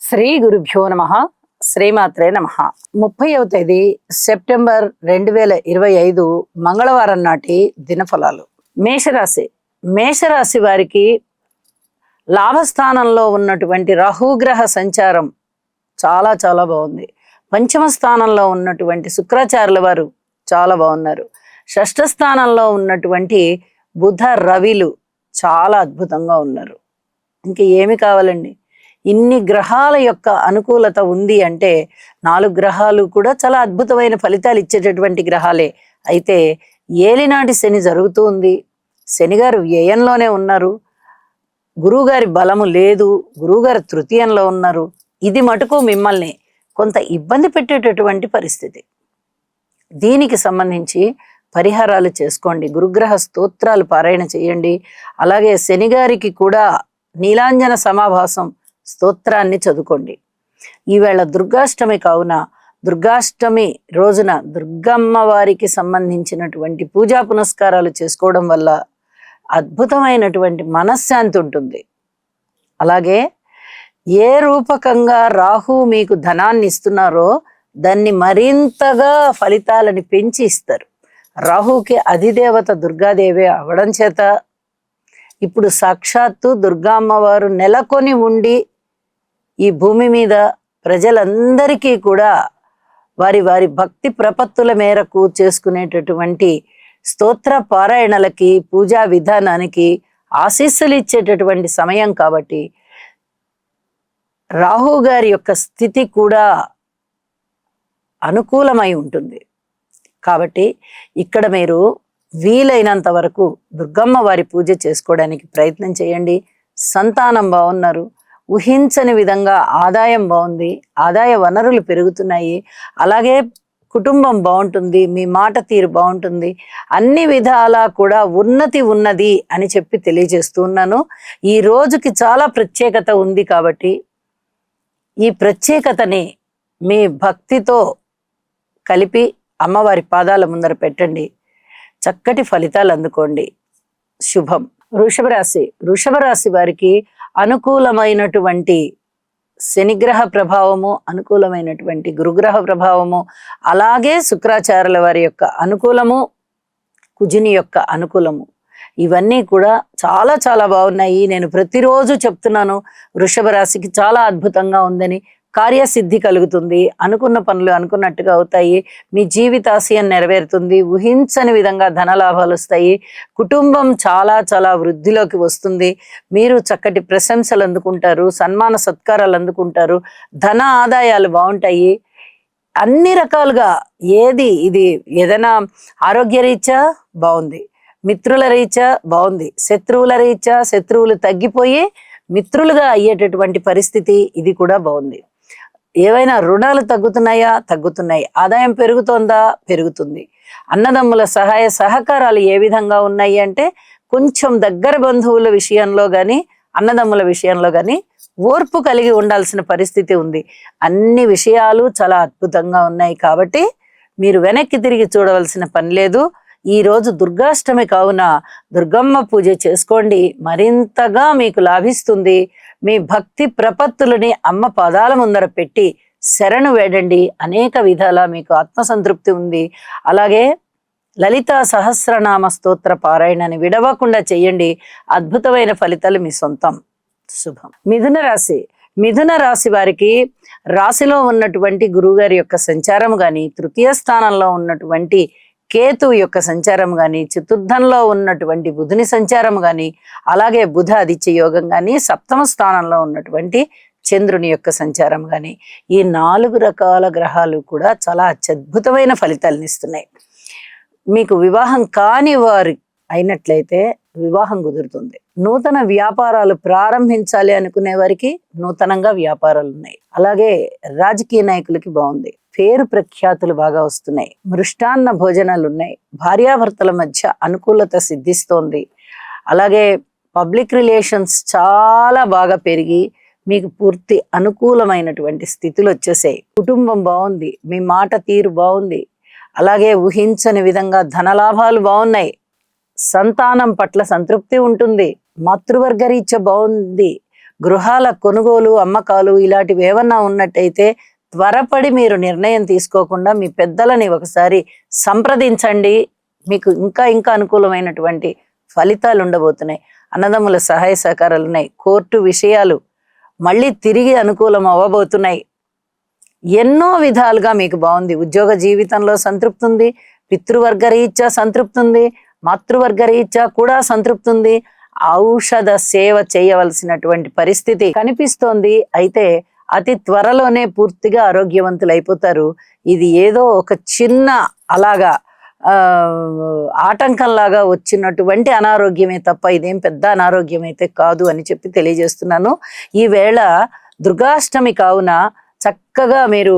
శ్రీ గురుభ్యో నమః. శ్రీమాత్రే నమః. 30వ తేదీ సెప్టెంబర్ 2025 మంగళవారం నాటి దినఫలాలు. మేషరాశి వారికి లాభస్థానంలో ఉన్నటువంటి రాహుగ్రహ సంచారం చాలా చాలా బాగుంది. పంచమ స్థానంలో ఉన్నటువంటి శుక్రాచార్యుల వారు చాలా బాగున్నారు. షష్ఠ స్థానంలో ఉన్నటువంటి బుధ రవిలు చాలా అద్భుతంగా ఉన్నారు. ఇంక ఏమి కావాలండి? ఇన్ని గ్రహాల యొక్క అనుకూలత ఉంది అంటే 4 గ్రహాలు కూడా చాలా అద్భుతమైన ఫలితాలు ఇచ్చేటటువంటి గ్రహాలే. అయితే ఏలినాటి శని జరుగుతూ ఉంది. శనిగారు వ్యయంలోనే ఉన్నారు. గురువుగారి బలము లేదు. గురువుగారు తృతీయంలో ఉన్నారు. ఇది మటుకు మిమ్మల్ని కొంత ఇబ్బంది పెట్టేటటువంటి పరిస్థితి. దీనికి సంబంధించి పరిహారాలు చేసుకోండి. గురుగ్రహ స్తోత్రాలు పారాయణ చేయండి. అలాగే శనిగారికి కూడా నీలాంజన సమాభాసం స్తోత్రాన్ని చదువుకోండి. ఈవేళ దుర్గాష్టమి కావున దుర్గాష్టమి రోజున దుర్గమ్మ వారికి సంబంధించినటువంటి పూజా పునస్కారాలు చేసుకోవడం వల్ల అద్భుతమైనటువంటి మనశ్శాంతి ఉంటుంది. అలాగే ఏ రూపకంగా రాహు మీకు ధనాన్ని ఇస్తున్నారో దాన్ని మరింతగా ఫలితాలని పెంచి ఇస్తారు. రాహుకి అధిదేవత దుర్గాదేవి అవడం చేత ఇప్పుడు సాక్షాత్తు దుర్గా అమ్మవారు నెలకొని ఉండి ఈ భూమి మీద ప్రజలందరికీ కూడా వారి వారి భక్తి ప్రపత్తుల మేరకు చేసుకునేటటువంటి స్తోత్ర పారాయణలకి పూజా విధానానికి ఆశీస్సులు ఇచ్చేటటువంటి సమయం కాబట్టి రాహు గారి యొక్క స్థితి కూడా అనుకూలమై ఉంటుంది. కాబట్టి ఇక్కడ మీరు వీలైనంత వరకు దుర్గమ్మ వారి పూజ చేసుకోవడానికి ప్రయత్నం చేయండి. సంతానం బాగున్నారు. ఊహించని విధంగా ఆదాయం బాగుంది. ఆదాయ వనరులు పెరుగుతున్నాయి. అలాగే కుటుంబం బాగుంటుంది. మీ మాట తీరు బాగుంటుంది. అన్ని విధాలా కూడా ఉన్నతి ఉన్నది అని చెప్పి తెలియజేస్తూ ఉన్నాను. ఈ రోజుకి చాలా ప్రత్యేకత ఉంది కాబట్టి ఈ ప్రత్యేకతని మీ భక్తితో కలిపి అమ్మవారి పాదాల ముందర పెట్టండి. చక్కటి ఫలితాలు అందుకోండి. శుభం. వృషభ రాశి వారికి అనుకూలమైనటువంటి శనిగ్రహ ప్రభావము, అనుకూలమైనటువంటి గురుగ్రహ ప్రభావము, అలాగే శుక్రాచార్యుల వారి యొక్క అనుకూలము, కుజుని యొక్క అనుకూలము, ఇవన్నీ కూడా చాలా చాలా బాగున్నాయి. నేను ప్రతిరోజు చెప్తున్నాను వృషభ రాశికి చాలా అద్భుతంగా ఉందని. కార్యసిద్ధి కలుగుతుంది. అనుకున్న పనులు అనుకున్నట్టుగా అవుతాయి. మీ జీవితాశయం నెరవేరుతుంది. ఊహించని విధంగా ధనలాభాలు వస్తాయి. కుటుంబం చాలా చాలా వృద్ధిలోకి వస్తుంది. మీరు చక్కటి ప్రశంసలు అందుకుంటారు. సన్మాన సత్కారాలు అందుకుంటారు. ధన ఆదాయాలు బాగుంటాయి. అన్ని రకాలుగా ఇది ఏదైనా ఆరోగ్య రీత్యా బాగుంది, మిత్రుల రీత్యా బాగుంది, శత్రువులు తగ్గిపోయి మిత్రులుగా అయ్యేటటువంటి పరిస్థితి ఇది కూడా బాగుంది. ఏవైనా రుణాలు తగ్గుతున్నాయి. ఆదాయం పెరుగుతుంది. అన్నదమ్ముల సహాయ సహకారాలు ఏ విధంగా ఉన్నాయి అంటే కొంచెం దగ్గర బంధువుల విషయంలో కానీ అన్నదమ్ముల విషయంలో కానీ ఓర్పు కలిగి ఉండాల్సిన పరిస్థితి ఉంది. అన్ని విషయాలు చాలా అద్భుతంగా ఉన్నాయి కాబట్టి మీరు వెనక్కి తిరిగి చూడవలసిన పని లేదు. ఈ రోజు దుర్గాష్టమి కావున దుర్గమ్మ పూజ చేసుకోండి. మరింతగా మీకు లాభిస్తుంది. మీ భక్తి ప్రపత్తులని అమ్మ పాదాల ముందర పెట్టి శరణు వేడండి. అనేక విధాల మీకు ఆత్మసంతృప్తి ఉంది. అలాగే లలితా సహస్రనామ స్తోత్ర పారాయణని విడవకుండా చెయ్యండి. అద్భుతమైన ఫలితాలు మీ సొంతం. శుభం. మిథున రాశి వారికి రాశిలో ఉన్నటువంటి గురువుగారి యొక్క సంచారం గాని, తృతీయ స్థానంలో ఉన్నటువంటి కేతు యొక్క సంచారం గాని, చతుర్థంలో ఉన్నటువంటి బుధుని సంచారం గాని, అలాగే బుధ ఆదిత్య యోగం గాని, సప్తమ స్థానంలో ఉన్నటువంటి చంద్రుని యొక్క సంచారం గాని, ఈ 4 రకాల గ్రహాలు కూడా చాలా అత్యద్భుతమైన ఫలితాలను ఇస్తున్నాయి. మీకు వివాహం కాని వారు అయినట్లయితే వివాహం కుదురుతుంది. నూతన వ్యాపారాలు ప్రారంభించాలి అనుకునే వారికి నూతనంగా వ్యాపారాలు ఉన్నాయి. అలాగే రాజకీయ నాయకులకి బాగుంది. పేరు ప్రఖ్యాతులు బాగా వస్తున్నాయి. మృష్టాన్న భోజనాలు ఉన్నాయి. భార్యాభర్తల మధ్య అనుకూలత సిద్ధిస్తోంది. అలాగే పబ్లిక్ రిలేషన్స్ చాలా బాగా పెరిగి మీకు పూర్తి అనుకూలమైనటువంటి స్థితులు వచ్చేసాయి. కుటుంబం బాగుంది. మీ మాట తీరు బాగుంది. అలాగే ఊహించని విధంగా ధనలాభాలు బాగున్నాయి. సంతానం పట్ల సంతృప్తి ఉంటుంది. మాతృవర్గ రీత్యా బాగుంది. గృహాల కొనుగోలు అమ్మకాలు ఇలాంటివి ఏమన్నా ఉన్నట్టయితే త్వరపడి మీరు నిర్ణయం తీసుకోకుండా మీ పెద్దలని ఒకసారి సంప్రదించండి. మీకు ఇంకా ఇంకా అనుకూలమైనటువంటి ఫలితాలు ఉండబోతున్నాయి. అన్నదమ్ముల సహాయ సహకారాలు ఉన్నాయి. కోర్టు విషయాలు మళ్ళీ తిరిగి అనుకూలం అవ్వబోతున్నాయి. ఎన్నో విధాలుగా మీకు బాగుంది. ఉద్యోగ జీవితంలో సంతృప్తి ఉంది, పితృవర్గ రీత్యా సంతృప్తి ఉంది, మాతృవర్గ రీత్యా కూడా సంతృప్తి ఉంది. ఔషధ సేవ చేయవలసినటువంటి పరిస్థితి కనిపిస్తోంది. అయితే అతి త్వరలోనే పూర్తిగా ఆరోగ్యవంతులు అయిపోతారు. ఇది ఏదో ఒక చిన్న అలాగా ఆటంకంలాగా వచ్చినటువంటి అనారోగ్యమే తప్ప ఇదేం పెద్ద అనారోగ్యం అయితే కాదు అని చెప్పి తెలియజేస్తున్నాను. ఈవేళ దుర్గాష్టమి కావున చక్కగా మీరు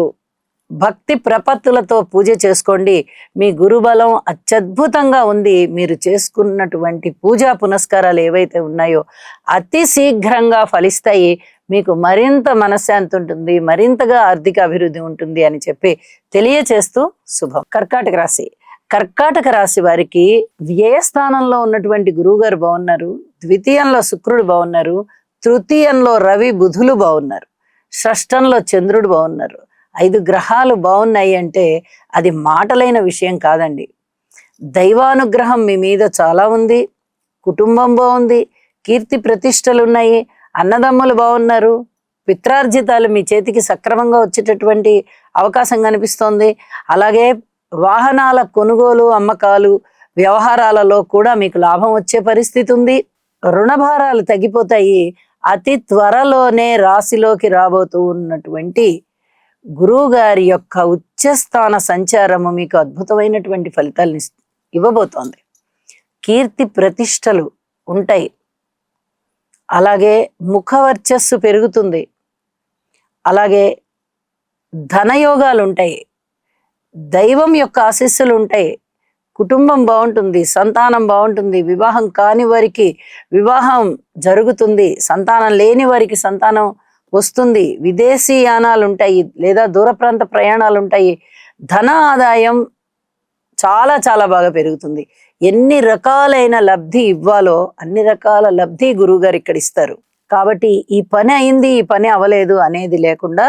భక్తి ప్రపత్తులతో పూజ చేసుకోండి. మీ గురుబలం అత్యద్భుతంగా ఉంది. మీరు చేసుకున్నటువంటి పూజా పునస్కారాలు ఏవైతే ఉన్నాయో అతి శీఘ్రంగా ఫలిస్తాయి. మీకు మరింత మనశ్శాంతి ఉంటుంది, మరింతగా ఆర్థిక అభివృద్ధి ఉంటుంది అని చెప్పి తెలియచేస్తూ శుభం. కర్కాటక రాశి. కర్కాటక రాశి వారికి వ్యయస్థానంలో ఉన్నటువంటి గురువు గారు బాగున్నారు, ద్వితీయంలో శుక్రుడు బాగున్నారు, తృతీయంలో రవి బుధులు బాగున్నారు, షష్టంలో చంద్రుడు బాగున్నారు. 5 గ్రహాలు బాగున్నాయి అంటే అది మాటలైన విషయం కాదండి. దైవానుగ్రహం మీ మీద చాలా ఉంది, కుటుంబం బాగుంది, కీర్తి ప్రతిష్టలు ఉన్నాయి, అన్నదమ్ములు బాగున్నారు, పిత్రార్జితాలు మీ చేతికి సక్రమంగా వచ్చేటటువంటి అవకాశం కనిపిస్తోంది. అలాగే వాహనాల కొనుగోలు అమ్మకాలు వ్యవహారాలలో కూడా మీకు లాభం వచ్చే పరిస్థితి ఉంది. రుణభారాలు తగ్గిపోతాయి. అతి త్వరలోనే రాశిలోకి రాబోతూ ఉన్నటువంటి గురువు గారి యొక్క ఉచ్చస్థాన సంచారము మీకు అద్భుతమైనటువంటి ఫలితాలను ఇవ్వబోతోంది. కీర్తి ప్రతిష్టలు ఉంటాయి. అలాగే ముఖవర్చస్సు పెరుగుతుంది. అలాగే ధనయోగాలు ఉంటాయి. దైవం యొక్క ఆశీస్సులు ఉంటాయి. కుటుంబం బాగుంటుంది, సంతానం బాగుంటుంది. వివాహం కాని వారికి వివాహం జరుగుతుంది, సంతానం లేని వారికి సంతానం వస్తుంది. విదేశీ యానాలు ఉంటాయి లేదా దూర ప్రాంత ప్రయాణాలు ఉంటాయి. ధన ఆదాయం చాలా చాలా బాగా పెరుగుతుంది. ఎన్ని రకాలైన లబ్ధి ఇవ్వాలో అన్ని రకాల లబ్ధి గురువుగారు ఇక్కడ ఇస్తారు. కాబట్టి ఈ పని అయింది, ఈ పని అవ్వలేదు అనేది లేకుండా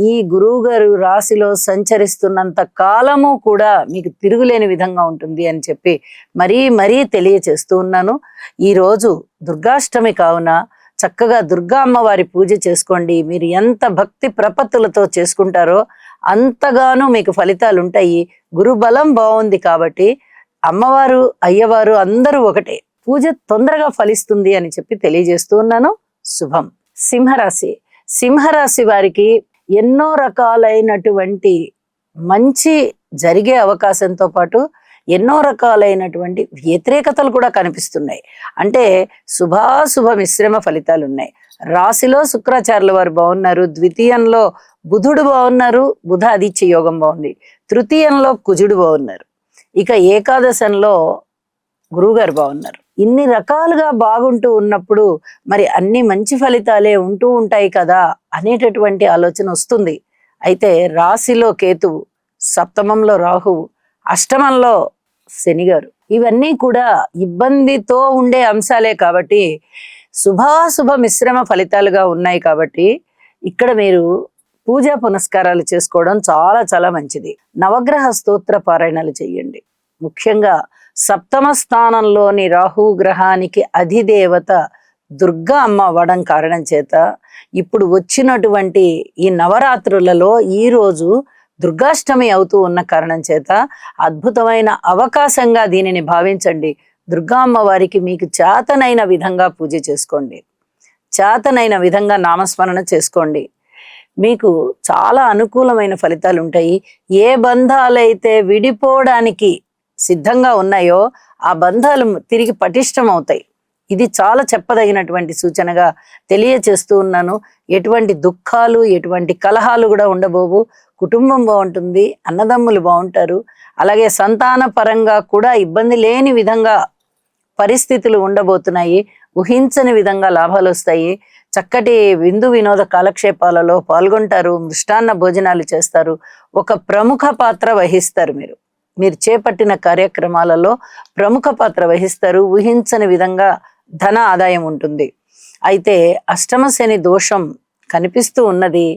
ఈ గురువు గారు రాశిలో సంచరిస్తున్నంత కాలము కూడా మీకు తిరుగులేని విధంగా ఉంటుంది అని చెప్పి మరీ తెలియచేస్తూ ఉన్నాను. ఈరోజు దుర్గాష్టమి కావున చక్కగా దుర్గా అమ్మవారి పూజ చేసుకోండి. మీరు ఎంత భక్తి ప్రపత్తులతో చేసుకుంటారో అంతగానూ మీకు ఫలితాలు ఉంటాయి. గురు బలం బాగుంది కాబట్టి అమ్మవారు అయ్యవారు అందరూ ఒకటే. పూజ తొందరగా ఫలిస్తుంది అని చెప్పి తెలియజేస్తూ ఉన్నాను. శుభం. సింహరాశి. సింహరాశి వారికి ఎన్నో రకాలైనటువంటి మంచి జరిగే అవకాశంతో పాటు ఎన్నో రకాలైనటువంటి వ్యతిరేకతలు కూడా కనిపిస్తున్నాయి. అంటే శుభాశుభ మిశ్రమ ఫలితాలు ఉన్నాయి. రాశిలో శుక్రాచార్యుల వారు బాగున్నారు, ద్వితీయంలో బుధుడు బాగున్నారు, బుధ ఆదిత్య యోగం బాగుంది, తృతీయంలో కుజుడు బాగున్నారు, ఇక ఏకాదశంలో గురువుగారు బాగున్నారు. ఇన్ని రకాలుగా బాగుంటూ ఉన్నప్పుడు మరి అన్ని మంచి ఫలితాలే ఉంటూ ఉంటాయి కదా అనేటటువంటి ఆలోచన వస్తుంది. అయితే రాశిలో కేతువు, సప్తమంలో రాహువు, అష్టమంలో శనిగారు, ఇవన్నీ కూడా ఇబ్బందితో ఉండే అంశాలే కాబట్టి శుభాశుభ మిశ్రమ ఫలితాలుగా ఉన్నాయి. కాబట్టి ఇక్కడ మీరు పూజా పునస్కారాలు చేసుకోవడం చాలా చాలా మంచిది. నవగ్రహ స్తోత్ర పారాయణాలు చేయండి. ముఖ్యంగా సప్తమ స్థానంలోని రాహు గ్రహానికి అధిదేవత దుర్గా అమ్మ అవ్వడం కారణం చేత ఇప్పుడు వచ్చినటువంటి ఈ నవరాత్రులలో ఈ రోజు దుర్గాష్టమి అవుతూ ఉన్న కారణం చేత అద్భుతమైన అవకాశంగా దీనిని భావించండి. దుర్గా అమ్మవారికి మీకు చేతనైన విధంగా పూజ చేసుకోండి, చేతనైన విధంగా నామస్మరణ చేసుకోండి. మీకు చాలా అనుకూలమైన ఫలితాలు ఉంటాయి. ఏ బంధాలైతే విడిపోవడానికి సిద్ధంగా ఉన్నాయో ఆ బంధాలు తిరిగి పటిష్టం అవుతాయి. ఇది చాలా చెప్పదగినటువంటి సూచనగా తెలియచేస్తూ ఉన్నాను. ఎటువంటి దుఃఖాలు, ఎటువంటి కలహాలు కూడా ఉండబోవు. కుటుంబం బాగుంటుంది, అన్నదమ్ములు బాగుంటారు. అలాగే సంతాన పరంగా కూడా ఇబ్బంది లేని విధంగా పరిస్థితులు ఉండబోతున్నాయి. ఊహించని విధంగా లాభాలు వస్తాయి. చక్కటి విందు వినోద కాలక్షేపాలలో పాల్గొంటారు, మృష్టాన్న భోజనాలు చేస్తారు, ఒక ప్రముఖ పాత్ర వహిస్తారు. మీరు చేపట్టిన కార్యక్రమాలలో ప్రముఖ పాత్ర వహిస్తారు. ఊహించని విధంగా ధన ఆదాయం ఉంటుంది. అయితే అష్టమ శని దోషం కనిపిస్తూ ఉన్నది.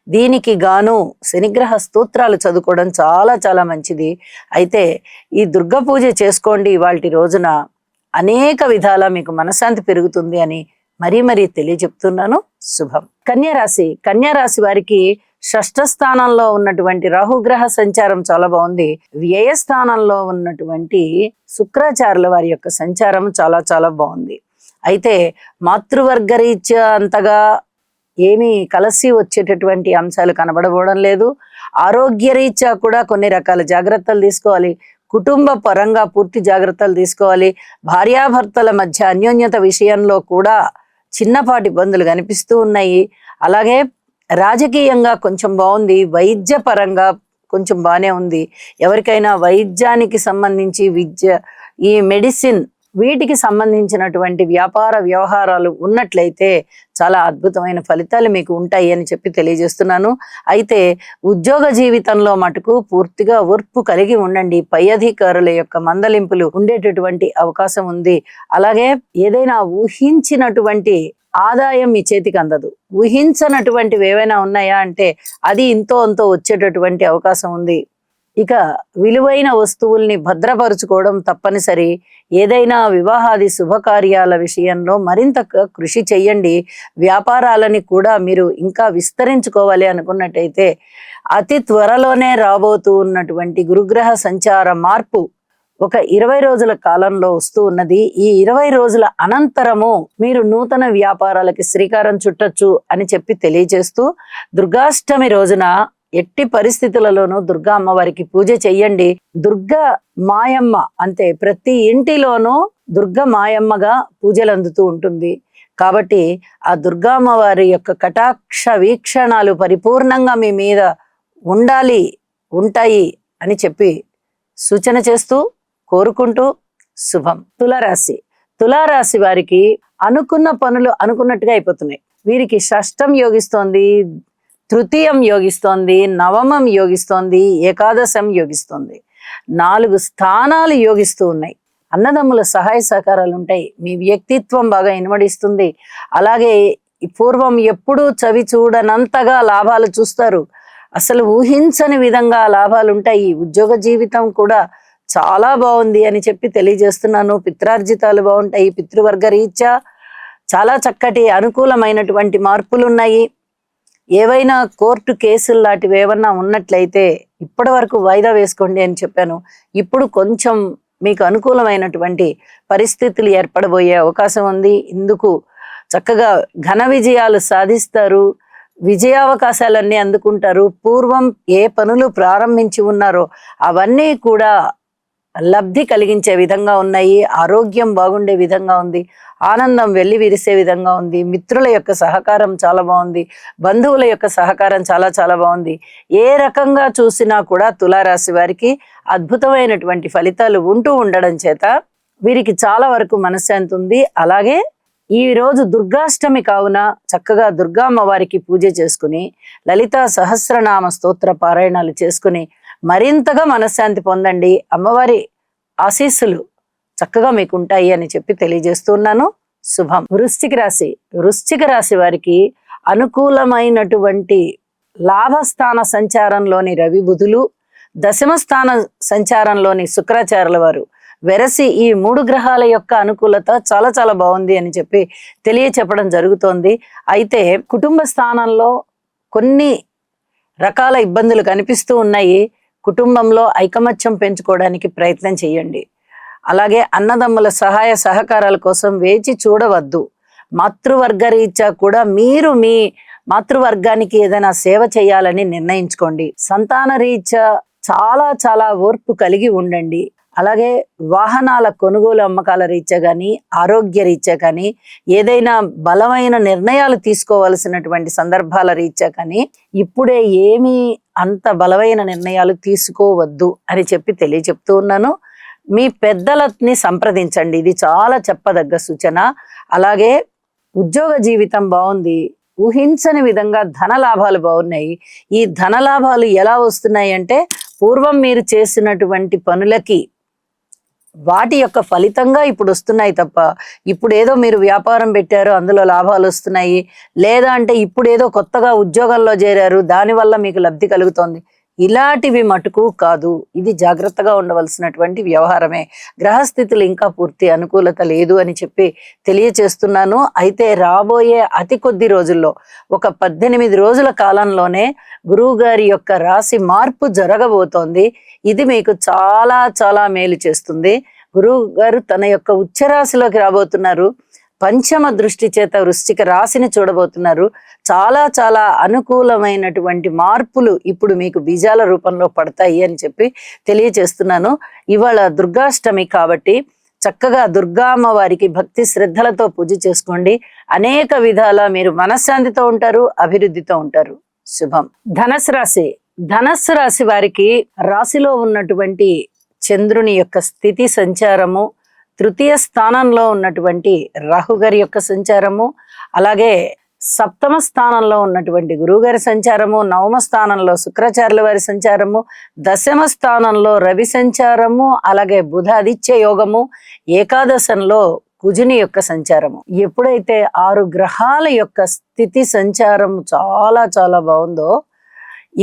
దీనికి గాను శనిగ్రహ స్తోత్రాలు చదువుకోవడం చాలా చాలా మంచిది. అయితే ఈ దుర్గా పూజ చేసుకోండి ఇవాల్టి రోజున, అనేక విధాల మీకు మనశ్శాంతి పెరుగుతుంది అని మరీ మరీ తెలియజెప్తున్నాను. శుభం. కన్యారాశి వారికి షష్ఠ స్థానంలో ఉన్నటువంటి రాహుగ్రహ సంచారం చాలా బాగుంది. వ్యయ స్థానంలో ఉన్నటువంటి శుక్రాచార్యుల వారి యొక్క సంచారం చాలా చాలా బాగుంది. అయితే మాతృవర్గ రీత్యా అంతగా ఏమీ కలిసి వచ్చేటటువంటి అంశాలు కనబడబోవడం లేదు. ఆరోగ్య రీత్యా కూడా కొన్ని రకాల జాగ్రత్తలు తీసుకోవాలి. కుటుంబ పరంగా పూర్తి జాగ్రత్తలు తీసుకోవాలి. భార్యాభర్తల మధ్య అన్యోన్యత విషయంలో కూడా చిన్నపాటి ఇబ్బందులు కనిపిస్తూ ఉన్నాయి. అలాగే రాజకీయంగా కొంచెం బాగుంది. వైద్య పరంగా కొంచెం బాగానే ఉంది. ఎవరికైనా వైద్యానికి సంబంధించి విద్య, ఈ మెడిసిన్, వీటికి సంబంధించినటువంటి వ్యాపార వ్యవహారాలు ఉన్నట్లయితే చాలా అద్భుతమైన ఫలితాలు మీకు ఉంటాయి అని చెప్పి తెలియజేస్తున్నాను. అయితే ఉద్యోగ జీవితంలో మటుకు పూర్తిగా ఓర్పు కలిగి ఉండండి. పై అధికారుల యొక్క మందలింపులు ఉండేటటువంటి అవకాశం ఉంది. అలాగే ఏదైనా ఊహించినటువంటి ఆదాయం మీ చేతికి అందదు. ఊహించనటువంటివి ఏవైనా ఉన్నాయా అంటే అది ఇంతో అంతో వచ్చేటటువంటి అవకాశం ఉంది. ఇక విలువైన వస్తువుల్ని భద్రపరుచుకోవడం తప్పనిసరి. ఏదైనా వివాహాది శుభకార్యాల విషయంలో మరింత కృషి చెయ్యండి. వ్యాపారాలని కూడా మీరు ఇంకా విస్తరించుకోవాలి అనుకున్నట్టయితే అతి త్వరలోనే రాబోతూ ఉన్నటువంటి గురుగ్రహ సంచార మార్పు ఒక 20 రోజుల కాలంలో వస్తూ ఉన్నది. ఈ 20 రోజుల అనంతరము మీరు నూతన వ్యాపారాలకి శ్రీకారం చుట్టొచ్చు అని చెప్పి తెలియజేస్తూ, దుర్గాష్టమి రోజున ఎట్టి పరిస్థితులలోనూ దుర్గా అమ్మవారికి పూజ చెయ్యండి. దుర్గా మాయమ్మ అంతే, ప్రతి ఇంటిలోనూ దుర్గా మాయమ్మగా పూజలు అందుతూ ఉంటుంది. కాబట్టి ఆ దుర్గా అమ్మవారి యొక్క కటాక్ష వీక్షణాలు పరిపూర్ణంగా మీ మీద ఉంటాయి అని చెప్పి సూచన చేస్తూ కోరుకుంటూ శుభం. తులారాశి వారికి అనుకున్న పనులు అనుకున్నట్టుగా అయిపోతున్నాయి. వీరికి షష్టం యోగిస్తోంది, తృతీయం యోగిస్తోంది, నవమం యోగిస్తోంది, ఏకాదశం యోగిస్తోంది. 4 స్థానాలు యోగిస్తూ ఉన్నాయి. అన్నదమ్ముల సహాయ సహకారాలు ఉంటాయి. మీ వ్యక్తిత్వం బాగా ఇనుమడిస్తుంది. అలాగే పూర్వం ఎప్పుడూ చవి చూడనంతగా లాభాలు చూస్తారు. అసలు ఊహించని విధంగా లాభాలు ఉంటాయి. ఉద్యోగ జీవితం కూడా చాలా బాగుంది అని చెప్పి తెలియజేస్తున్నాను. పిత్రార్జితాలు బాగుంటాయి. పితృవర్గ రీత్యా చాలా చక్కటి అనుకూలమైనటువంటి మార్పులు ఉన్నాయి. ఏవైనా కోర్టు కేసులు లాంటివి ఏమన్నా ఉన్నట్లయితే ఇప్పటి వరకు వాయిదా వేసుకోండి అని చెప్పాను. ఇప్పుడు కొంచెం మీకు అనుకూలమైనటువంటి పరిస్థితులు ఏర్పడబోయే అవకాశం ఉంది. ఇందుకు చక్కగా ఘన విజయాలు సాధిస్తారు. విజయావకాశాలన్నీ అందుకుంటారు. పూర్వం ఏ పనులు ప్రారంభించి ఉన్నారో అవన్నీ కూడా లబ్ధి కలిగించే విధంగా ఉన్నాయి. ఆరోగ్యం బాగుండే విధంగా ఉంది. ఆనందం వెళ్లి విరిసే విధంగా ఉంది. మిత్రుల యొక్క సహకారం చాలా బాగుంది. బంధువుల యొక్క సహకారం చాలా చాలా బాగుంది. ఏ రకంగా చూసినా కూడా తులారాశి వారికి అద్భుతమైనటువంటి ఫలితాలు ఉంటూ ఉండడం చేత వీరికి చాలా వరకు మనశ్శాంతి ఉంది. అలాగే ఈ రోజు దుర్గాష్టమి కావున చక్కగా దుర్గా అమ్మవారికి పూజ చేసుకుని లలితా సహస్రనామ స్తోత్ర పారాయణాలు చేసుకుని మరింతగా మనశ్శాంతి పొందండి. అమ్మవారి ఆశీస్సులు చక్కగా మీకు ఉంటాయి అని చెప్పి తెలియజేస్తున్నాను. శుభం. వృశ్చిక రాశి వారికి అనుకూలమైనటువంటి లాభస్థాన సంచారంలోని రవి బుధులు, దశమ స్థాన సంచారంలోని శుక్రాచార్యుల వారు వెరసి ఈ 3 గ్రహాల యొక్క అనుకూలత చాలా చాలా బాగుంది అని చెప్పి తెలియచెప్పడం జరుగుతోంది. అయితే కుటుంబ స్థానంలో కొన్ని రకాల ఇబ్బందులు కనిపిస్తూ ఉన్నాయి. కుటుంబంలో ఐకమత్యం పెంచుకోవడానికి ప్రయత్నం చేయండి. అలాగే అన్నదమ్ముల సహాయ సహకారాల కోసం వేచి చూడవద్దు. మాతృవర్గ రీత్యా కూడా మీరు మీ మాతృవర్గానికి ఏదైనా సేవ చేయాలని నిర్ణయించుకోండి. సంతాన రీత్యా చాలా చాలా ఓర్పు కలిగి ఉండండి. అలాగే వాహనాల కొనుగోలు అమ్మకాల రీత్యా కానీ, ఆరోగ్య రీత్యా కానీ, ఏదైనా బలమైన నిర్ణయాలు తీసుకోవాల్సినటువంటి సందర్భాల రీత్యా కానీ ఇప్పుడే ఏమీ అంత బలమైన నిర్ణయాలు తీసుకోవద్దు అని చెప్పి తెలియచెప్తూ ఉన్నాను. మీ పెద్దలని సంప్రదించండి. ఇది చాలా చెప్పదగ్గ సూచన. అలాగే ఉద్యోగ జీవితం బాగుంది. ఊహించని విధంగా ధన లాభాలు బాగున్నాయి. ఈ ధన లాభాలు ఎలా వస్తున్నాయి అంటే పూర్వం మీరు చేసినటువంటి పనులకి వాటి యొక్క ఫలితంగా ఇప్పుడు వస్తున్నాయి తప్ప, ఇప్పుడు ఏదో మీరు వ్యాపారం పెట్టారు అందులో లాభాలు వస్తున్నాయి, లేదా అంటే ఇప్పుడు ఏదో కొత్తగా ఉద్యోగంలో చేరారు దానివల్ల మీకు లబ్ధి కలుగుతోంది, ఇలాంటివి మటుకు కాదు. ఇది జాగ్రత్తగా ఉండవలసినటువంటి వ్యవహారమే. గ్రహస్థితులు ఇంకా పూర్తి అనుకూలత లేదు అని చెప్పి తెలియచేస్తున్నాను. అయితే రాబోయే అతి కొద్ది రోజుల్లో, ఒక 18 రోజుల కాలంలోనే గురువు గారి యొక్క రాశి మార్పు జరగబోతోంది. ఇది మీకు చాలా చాలా మేలు చేస్తుంది. గురువు గారు తన యొక్క ఉచ్చరాశిలోకి రాబోతున్నారు. పంచమ దృష్టి చేత వృశ్చిక రాశిని చూడబోతున్నారు. చాలా చాలా అనుకూలమైనటువంటి మార్పులు ఇప్పుడు మీకు బీజాల రూపంలో పడతాయి అని చెప్పి తెలియజేస్తున్నాను. ఇవాళ దుర్గాష్టమి కాబట్టి చక్కగా దుర్గా అమ్మవారికి భక్తి శ్రద్ధలతో పూజ చేసుకోండి. అనేక విధాల మీరు మనశ్శాంతితో ఉంటారు, అభివృద్ధితో ఉంటారు. శుభం. ధనస్సు రాశి. ధనస్సు రాశి వారికి రాశిలో ఉన్నటువంటి చంద్రుని యొక్క స్థితి సంచారము, తృతీయ స్థానంలో ఉన్నటువంటి రాహుగారి యొక్క సంచారము, అలాగే సప్తమ స్థానంలో ఉన్నటువంటి గురువుగారి సంచారము, నవమ స్థానంలో శుక్రాచార్యుల వారి సంచారము, దశమ స్థానంలో రవి సంచారము, అలాగే బుధ ఆదిత్య యోగము, ఏకాదశంలో కుజుని యొక్క సంచారము. ఎప్పుడైతే 6 గ్రహాల యొక్క స్థితి సంచారం చాలా చాలా బాగుందో,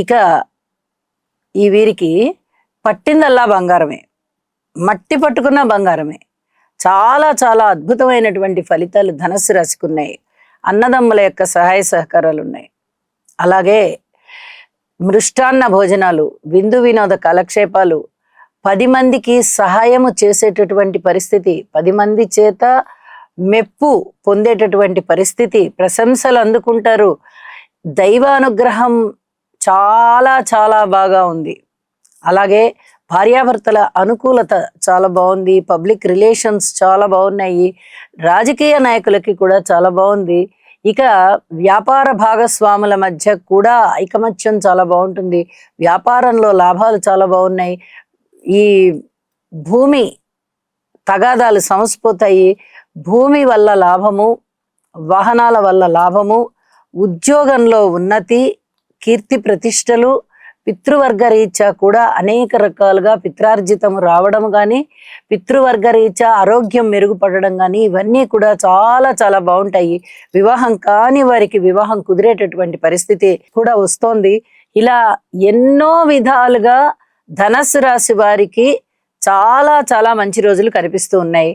ఇక ఈ వీరికి పట్టిందల్లా బంగారమే, మట్టి పట్టుకున్న బంగారమే. చాలా చాలా అద్భుతమైనటువంటి ఫలితాలు ధనస్సు రాశికి ఉన్నాయి. అన్నదమ్ముల యొక్క సహాయ సహకారాలు ఉన్నాయి. అలాగే మృష్టాన్న భోజనాలు, విందు వినోద కాలక్షేపాలు, 10 మందికి సహాయము చేసేటటువంటి పరిస్థితి, 10 మంది చేత మెప్పు పొందేటటువంటి పరిస్థితి, ప్రశంసలు అందుకుంటారు. దైవానుగ్రహం చాలా చాలా బాగా ఉంది. అలాగే భార్యాభర్తల అనుకూలత చాలా బాగుంది. పబ్లిక్ రిలేషన్స్ చాలా బాగున్నాయి. రాజకీయ నాయకులకి కూడా చాలా బాగుంది. ఇక వ్యాపార భాగస్వాముల మధ్య కూడా ఐకమత్యం చాలా బాగుంటుంది. వ్యాపారంలో లాభాలు చాలా బాగున్నాయి. ఈ భూమి తగాదాలు సమసిపోతాయి. భూమి వల్ల లాభము, వాహనాల వల్ల లాభము, ఉద్యోగంలో ఉన్నతి, కీర్తి ప్రతిష్టలు, పితృవర్గ రీత్యా కూడా అనేక రకాలుగా పిత్రార్జితము రావడం కానీ, పితృవర్గ రీత్యా ఆరోగ్యం మెరుగుపడడం కానీ, ఇవన్నీ కూడా చాలా చాలా బాగుంటాయి. వివాహం కాని వారికి వివాహం కుదిరేటటువంటి పరిస్థితి కూడా వస్తోంది. ఇలా ఎన్నో విధాలుగా ధనస్సు రాశి వారికి చాలా చాలా మంచి రోజులు కనిపిస్తూ ఉన్నాయి.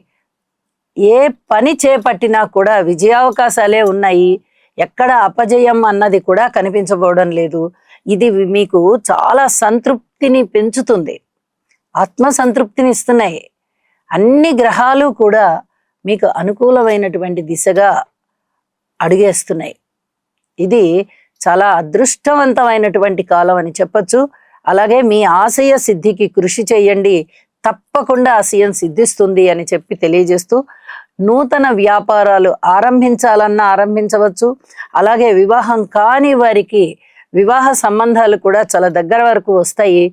ఏ పని చేపట్టినా కూడా విజయావకాశాలే ఉన్నాయి. ఎక్కడ అపజయం అన్నది కూడా కనిపించబోవడం లేదు. ఇది మీకు చాలా సంతృప్తిని పెంచుతుంది, ఆత్మ సంతృప్తిని ఇస్తున్నాయి. అన్ని గ్రహాలు కూడా మీకు అనుకూలమైనటువంటి దిశగా అడుగేస్తున్నాయి. ఇది చాలా అదృష్టవంతమైనటువంటి కాలం అని చెప్పచ్చు. అలాగే మీ ఆశయ సిద్ధికి కృషి చేయండి, తప్పకుండా ఆశయం సిద్ధిస్తుంది అని చెప్పి తెలియజేస్తూ, నూతన వ్యాపారాలు ఆరంభించాలన్నా ఆరంభించవచ్చు. అలాగే వివాహం కాని వారికి వివాహ సంబంధాలు కూడా చాలా దగ్గర వరకు వస్తాయి,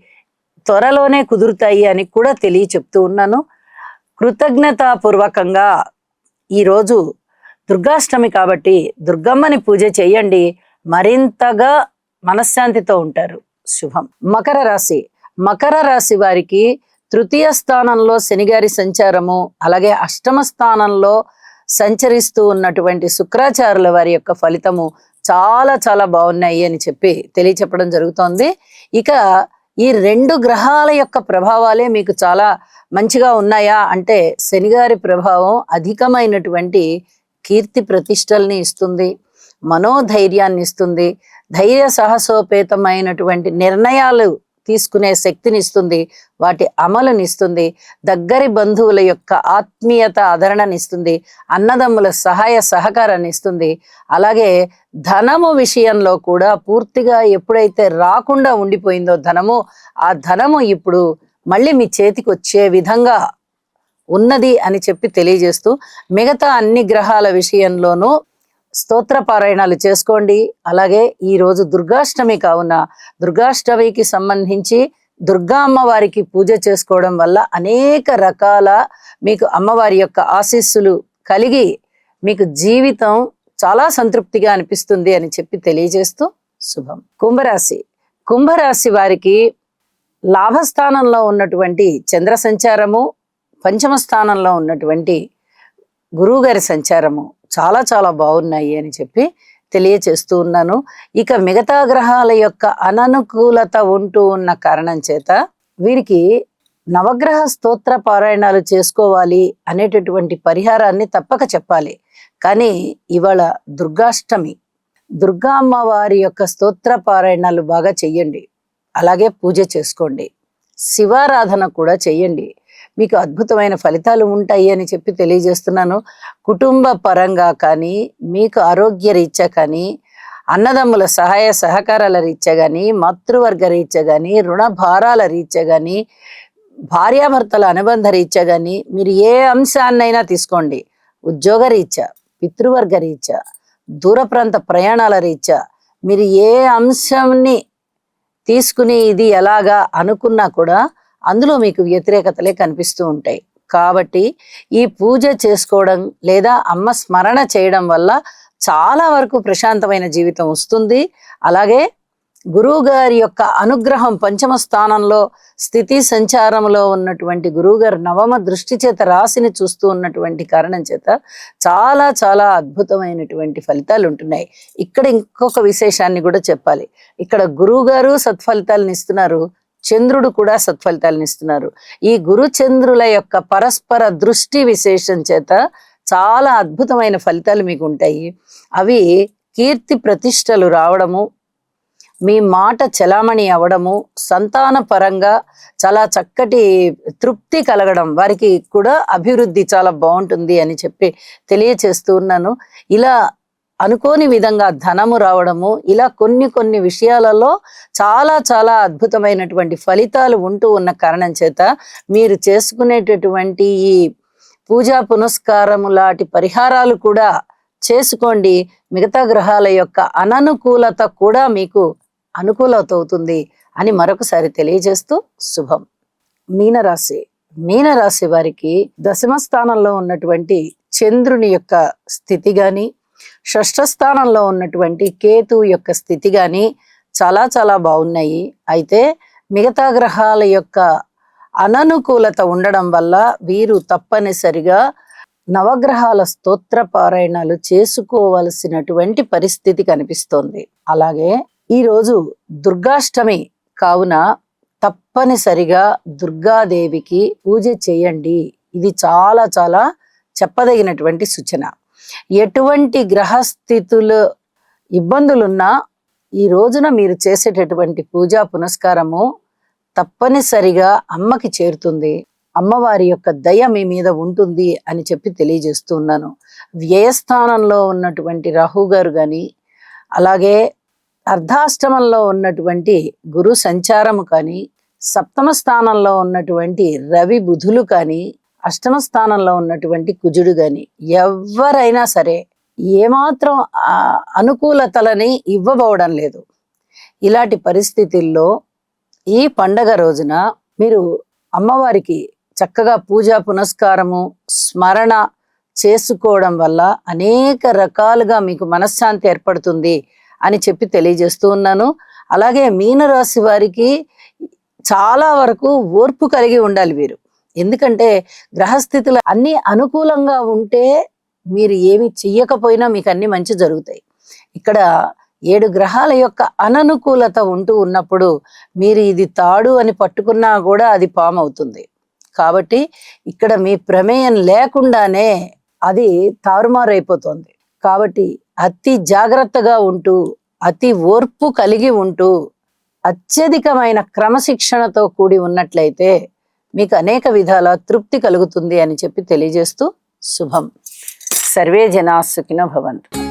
త్వరలోనే కుదురుతాయి అని కూడా చెప్తూ ఉన్నాను. కృతజ్ఞతాపూర్వకంగా ఈరోజు దుర్గాష్టమి కాబట్టి దుర్గమ్మని పూజ చేయండి, మరింతగా మనశ్శాంతితో ఉంటారు. శుభం. మకర రాశి. మకర రాశి వారికి తృతీయ స్థానంలో శనిగారి సంచారము, అలాగే అష్టమ స్థానంలో సంచరిస్తూ ఉన్నటువంటి శుక్రాచార్యుల వారి యొక్క ఫలితము చాలా చాలా బాగున్నాయి అని చెప్పి తెలియచెప్పడం జరుగుతోంది. ఇక ఈ 2 గ్రహాల యొక్క ప్రభావాలే మీకు చాలా మంచిగా ఉన్నాయా అంటే, శనిగారి ప్రభావం అధికమైనటువంటి కీర్తి ప్రతిష్టల్ని ఇస్తుంది, మనోధైర్యాన్ని ఇస్తుంది, ధైర్య సాహసోపేతమైనటువంటి నిర్ణయాలు తీసుకునే శక్తిని ఇస్తుంది, వాటి అమలునిస్తుంది, దగ్గరి బంధువుల యొక్క ఆత్మీయత ఆదరణనిస్తుంది, అన్నదమ్ముల సహాయ సహకారాన్ని ఇస్తుంది. అలాగే ధనము విషయంలో కూడా పూర్తిగా ఎప్పుడైతే రాకుండా ఉండిపోయిందో ధనము, ఆ ధనము ఇప్పుడు మళ్ళీ మీ చేతికి వచ్చే విధంగా ఉన్నది అని చెప్పి తెలియజేస్తూ, మిగతా అన్ని గ్రహాల విషయంలోనూ స్తోత్ర పారాయణాలు చేసుకోండి. అలాగే ఈరోజు దుర్గాష్టమి కావున దుర్గాష్టమికి సంబంధించి దుర్గా అమ్మవారికి పూజ చేసుకోవడం వల్ల అనేక రకాల మీకు అమ్మవారి యొక్క ఆశీస్సులు కలిగి మీకు జీవితం చాలా సంతృప్తిగా అనిపిస్తుంది అని చెప్పి తెలియజేస్తూ శుభం. కుంభరాశి. కుంభరాశి వారికి లాభస్థానంలో ఉన్నటువంటి చంద్ర సంచారము, పంచమ స్థానంలో ఉన్నటువంటి గురువుగారి సంచారము చాలా చాలా బాగున్నాయి అని చెప్పి తెలియచేస్తూ ఉన్నాను. ఇక మిగతా గ్రహాల యొక్క అననుకూలత ఉంటూ ఉన్న కారణం చేత వీరికి నవగ్రహ స్తోత్ర పారాయణాలు చేసుకోవాలి అనేటటువంటి పరిహారాన్ని తప్పక చెప్పాలి. కానీ ఇవాళ దుర్గాష్టమి, దుర్గా అమ్మవారి యొక్క స్తోత్ర పారాయణాలు బాగా చెయ్యండి. అలాగే పూజ చేసుకోండి, శివారాధన కూడా చెయ్యండి. మీకు అద్భుతమైన ఫలితాలు ఉంటాయి అని చెప్పి తెలియజేస్తున్నాను. కుటుంబ పరంగా కానీ, మీకు ఆరోగ్య రీత్యా కానీ, అన్నదమ్ముల సహాయ సహకారాల రీత్యా కానీ, మాతృవర్గ రీత్యా కానీ, రుణ భారాల రీత్యా కానీ, భార్యాభర్తల అనుబంధ రీత్యా కానీ, మీరు ఏ అంశాన్నైనా తీసుకోండి, ఉద్యోగ రీత్యా, పితృవర్గ రీత్యా, దూర ప్రాంత ప్రయాణాల రీత్యా, మీరు ఏ అంశాన్ని తీసుకుని ఇది ఎలాగా అనుకున్నా కూడా అందులో మీకు వ్యతిరేకతలే కనిపిస్తూ ఉంటాయి. కాబట్టి ఈ పూజ చేసుకోవడం లేదా అమ్మ స్మరణ చేయడం వల్ల చాలా వరకు ప్రశాంతమైన జీవితం వస్తుంది. అలాగే గురువు గారి యొక్క అనుగ్రహం, పంచమ స్థానంలో స్థితి సంచారంలో ఉన్నటువంటి గురువు గారు నవమ దృష్టి చేత రాశిని చూస్తూ ఉన్నటువంటి కారణం చేత చాలా చాలా అద్భుతమైనటువంటి ఫలితాలు ఉంటున్నాయి. ఇక్కడ ఇంకొక విశేషాన్ని కూడా చెప్పాలి. ఇక్కడ గురువు గారు సత్ఫలితాలను ఇస్తున్నారు, చంద్రుడు కూడా సత్ఫలితాలను ఇస్తున్నారు. ఈ గురు చంద్రుల యొక్క పరస్పర దృష్టి విశేషం చేత చాలా అద్భుతమైన ఫలితాలు మీకు ఉంటాయి. అవి కీర్తి ప్రతిష్టలు రావడము, మీ మాట చలామణి అవడము, సంతాన పరంగా చాలా చక్కటి తృప్తి కలగడం, వారికి కూడా అభివృద్ధి చాలా బాగుంటుంది అని చెప్పి తెలియచేస్తూ ఉన్నాను. ఇలా అనుకోని విధంగా ధనము రావడము, ఇలా కొన్ని కొన్ని విషయాలలో చాలా చాలా అద్భుతమైనటువంటి ఫలితాలు ఉంటూ ఉన్న కారణం చేత మీరు చేసుకునేటటువంటి ఈ పూజా పునస్కారము లాంటి పరిహారాలు కూడా చేసుకోండి. మిగతా గ్రహాల యొక్క అననుకూలత కూడా మీకు అనుకూలత అవుతుంది అని మరొకసారి తెలియజేస్తూ శుభం. మీనరాశి, మీనరాశి వారికి దశమ స్థానంలో ఉన్నటువంటి చంద్రుని యొక్క స్థితి గాని, షష్ఠ స్థానంలో ఉన్నటువంటి కేతు యొక్క స్థితి గాని చాలా చాలా బాగున్నాయి. అయితే మిగతా గ్రహాల యొక్క అననుకూలత ఉండడం వల్ల వీరు తప్పనిసరిగా నవగ్రహాల స్తోత్ర పారాయణాలు చేసుకోవలసినటువంటి పరిస్థితి కనిపిస్తోంది. అలాగే ఈరోజు దుర్గాష్టమి కావున తప్పనిసరిగా దుర్గాదేవికి పూజ చేయండి. ఇది చాలా చాలా చెప్పదగినటువంటి సూచన. ఎటువంటి గ్రహస్థితులు ఇబ్బందులున్నా ఈ రోజున మీరు చేసేటటువంటి పూజా పునస్కారము తప్పనిసరిగా అమ్మకి చేరుతుంది. అమ్మవారి యొక్క దయ మీ మీద ఉంటుంది అని చెప్పి తెలియజేస్తున్నాను. వ్యయస్థానంలో ఉన్నటువంటి రాహు గారు కానీ, అలాగే అర్ధాష్టమంలో ఉన్నటువంటి గురు సంచారము కానీ, సప్తమ స్థానంలో ఉన్నటువంటి రవి బుధులు కానీ, అష్టమ స్థానంలో ఉన్నటువంటి కుజుడు గాని ఎవరైనా సరే ఏమాత్రం అనుకూలతలని ఇవ్వబోవడం లేదు. ఇలాంటి పరిస్థితుల్లో ఈ పండగ రోజున మీరు అమ్మవారికి చక్కగా పూజా పునస్కారము స్మరణ చేసుకోవడం వల్ల అనేక రకాలుగా మీకు మనశ్శాంతి ఏర్పడుతుంది అని చెప్పి తెలియజేస్తూ ఉన్నాను. అలాగే మీనరాశి వారికి చాలా వరకు ఓర్పు కలిగి ఉండాలి వీరు. ఎందుకంటే గ్రహస్థితులు అన్ని అనుకూలంగా ఉంటే మీరు ఏమి చెయ్యకపోయినా మీకు అన్ని మంచి జరుగుతాయి. ఇక్కడ 7 గ్రహాల యొక్క అననుకూలత ఉంటూ ఉన్నప్పుడు మీరు ఇది తాడు అని పట్టుకున్నా కూడా అది పాము అవుతుంది. కాబట్టి ఇక్కడ మీ ప్రమేయం లేకుండానే అది తారుమారైపోతుంది. కాబట్టి అతి జాగ్రత్తగా ఉంటూ, అతి ఓర్పు కలిగి ఉంటూ, అత్యధికమైన క్రమశిక్షణతో కూడి ఉన్నట్లయితే మీకు అనేక విధాల తృప్తి కలుగుతుంది అని చెప్పి తెలియజేస్తూ శుభం. సర్వే జనా సుఖినో భవంతు.